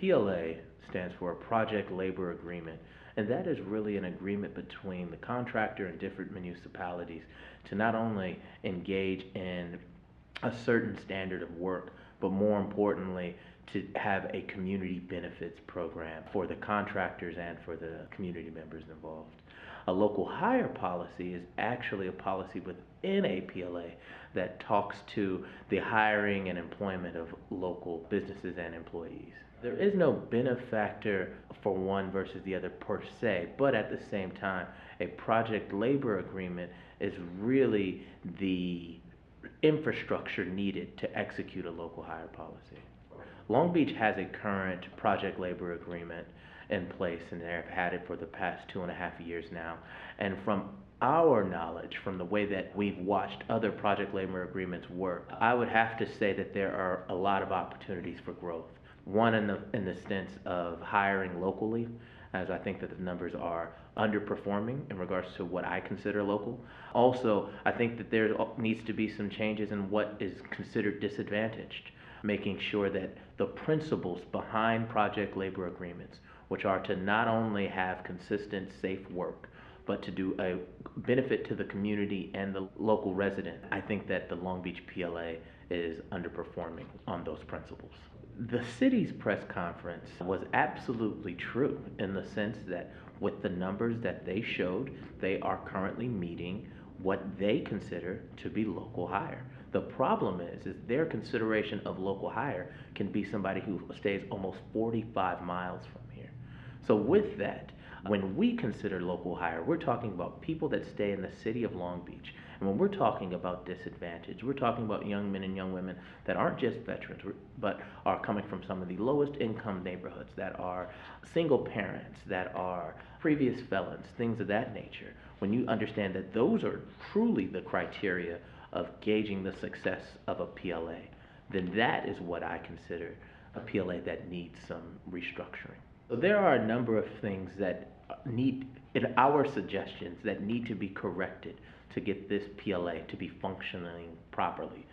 PLA stands for Project Labor Agreement, and that is really an agreement between the contractor and different municipalities to not only engage in a certain standard of work, but more importantly, to have a community benefits program for the contractors and for the community members involved. A local hire policy is actually a policy within a PLA that talks to the hiring and employment of local businesses and employees. There is no benefactor for one versus the other per se, but at the same time, a project labor agreement is really the infrastructure needed to execute a local hire policy. Long Beach has a current project labor agreement in place, and they've had it for the past 2.5 years now. And from our knowledge, from the way that we've watched other project labor agreements work, I would have to say that there are a lot of opportunities for growth. One in the sense of hiring locally, as I think that the numbers are underperforming in regards to what I consider local. Also, I think that there needs to be some changes in what is considered disadvantaged, making sure that the principles behind project labor agreements, which are to not only have consistent, safe work, but to do a benefit to the community and the local resident, I think that the Long Beach PLA is underperforming on those principles. The city's press conference was absolutely true in the sense that with the numbers that they showed, they are currently meeting what they consider to be local hire. The problem is their consideration of local hire can be somebody who stays almost 45 miles from here. So with that, when we consider local hire, we're talking about people that stay in the city of Long Beach. And when we're talking about disadvantage, we're talking about young men and young women that aren't just veterans, but are coming from some of the lowest income neighborhoods, that are single parents, that are previous felons, things of that nature. When you understand that those are truly the criteria of gauging the success of a PLA, then that is what I consider a PLA that needs some restructuring. So there are a number of things that need, in our suggestions, that need to be corrected to get this PLA to be functioning properly,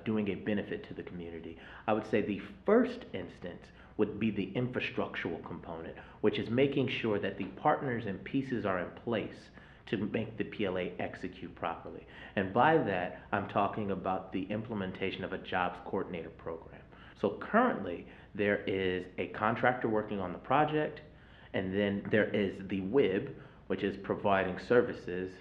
doing a benefit to the community. I would say the first instance would be the infrastructural component, which is making sure that the partners and pieces are in place to make the PLA execute properly. And by that, I'm talking about the implementation of a jobs coordinator program. So currently, there is a contractor working on the project, and then there is the WIB, which is providing services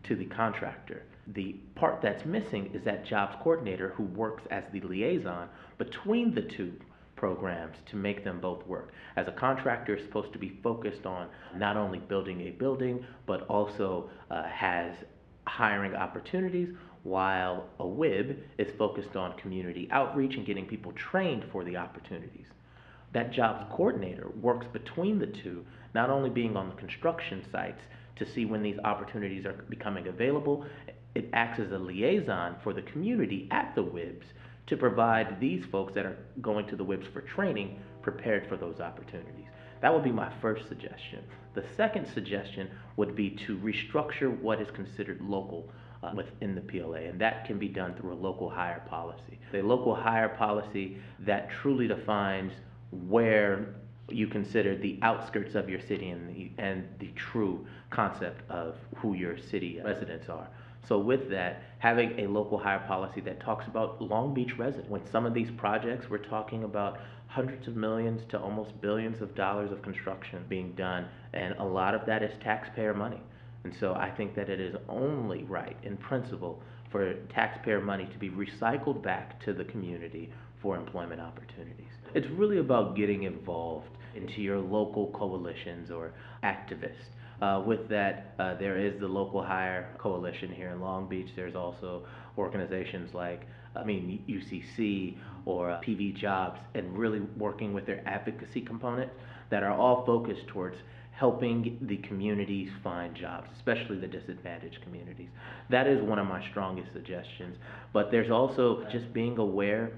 to the contractor. The part that's missing is that jobs coordinator who works as the liaison between the two programs to make them both work. As a contractor is supposed to be focused on not only building a building, but also has hiring opportunities, while a WIB is focused on community outreach and getting people trained for the opportunities. That jobs coordinator works between the two, not only being on the construction sites to see when these opportunities are becoming available, it acts as a liaison for the community at the WIBs to provide these folks that are going to the WIBs for training prepared for those opportunities. That would be my first suggestion. The second suggestion would be to restructure what is considered local within the PLA, and that can be done through a local hire policy. A local hire policy that truly defines where you consider the outskirts of your city and the true concept of who your city residents are. So with that, having a local hire policy that talks about Long Beach residents. When some of these projects, we're talking about hundreds of millions to almost billions of dollars of construction being done, and a lot of that is taxpayer money. And so I think that it is only right, in principle, for taxpayer money to be recycled back to the community for employment opportunities. It's really about getting involved into your local coalitions or activists. With that, there is the Local Hire Coalition here in Long Beach. There's also organizations like, UCC or PV Jobs, and really working with their advocacy component that are all focused towards helping the communities find jobs, especially the disadvantaged communities. That is one of my strongest suggestions. But there's also just being aware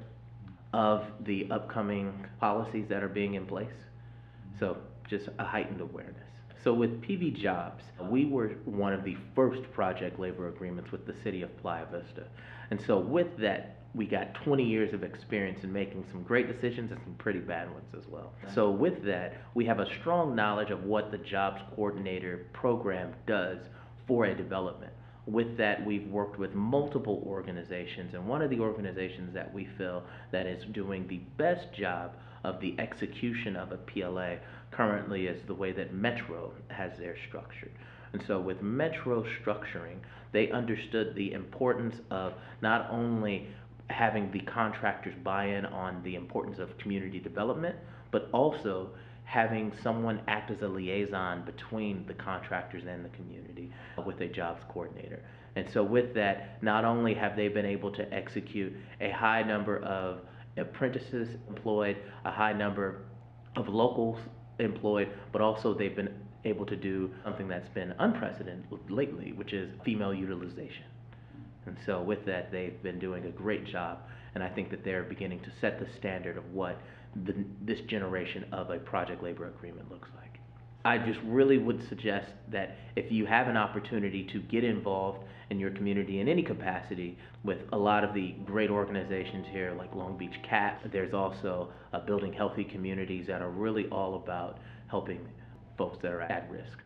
of the upcoming policies that are being in place. So just a heightened awareness. So with PV Jobs, we were one of the first project labor agreements with the city of Playa Vista. And so with that, we got 20 years of experience in making some great decisions and some pretty bad ones as well. So with that, we have a strong knowledge of what the jobs coordinator program does for a development. With that, we've worked with multiple organizations, and one of the organizations that we feel that is doing the best job of the execution of a PLA currently is the way that Metro has theirs structured. And so with Metro structuring, they understood the importance of not only having the contractors buy in on the importance of community development, but also having someone act as a liaison between the contractors and the community with a jobs coordinator. And so with that, not only have they been able to execute a high number of apprentices employed, a high number of locals employed, but also they've been able to do something that's been unprecedented lately, which is female utilization. And so with that, they've been doing a great job, and I think that they're beginning to set the standard of what this generation of a project labor agreement looks like. I just really would suggest that if you have an opportunity to get involved in your community in any capacity with a lot of the great organizations here like Long Beach CAT, there's also Building Healthy Communities that are really all about helping folks that are at risk.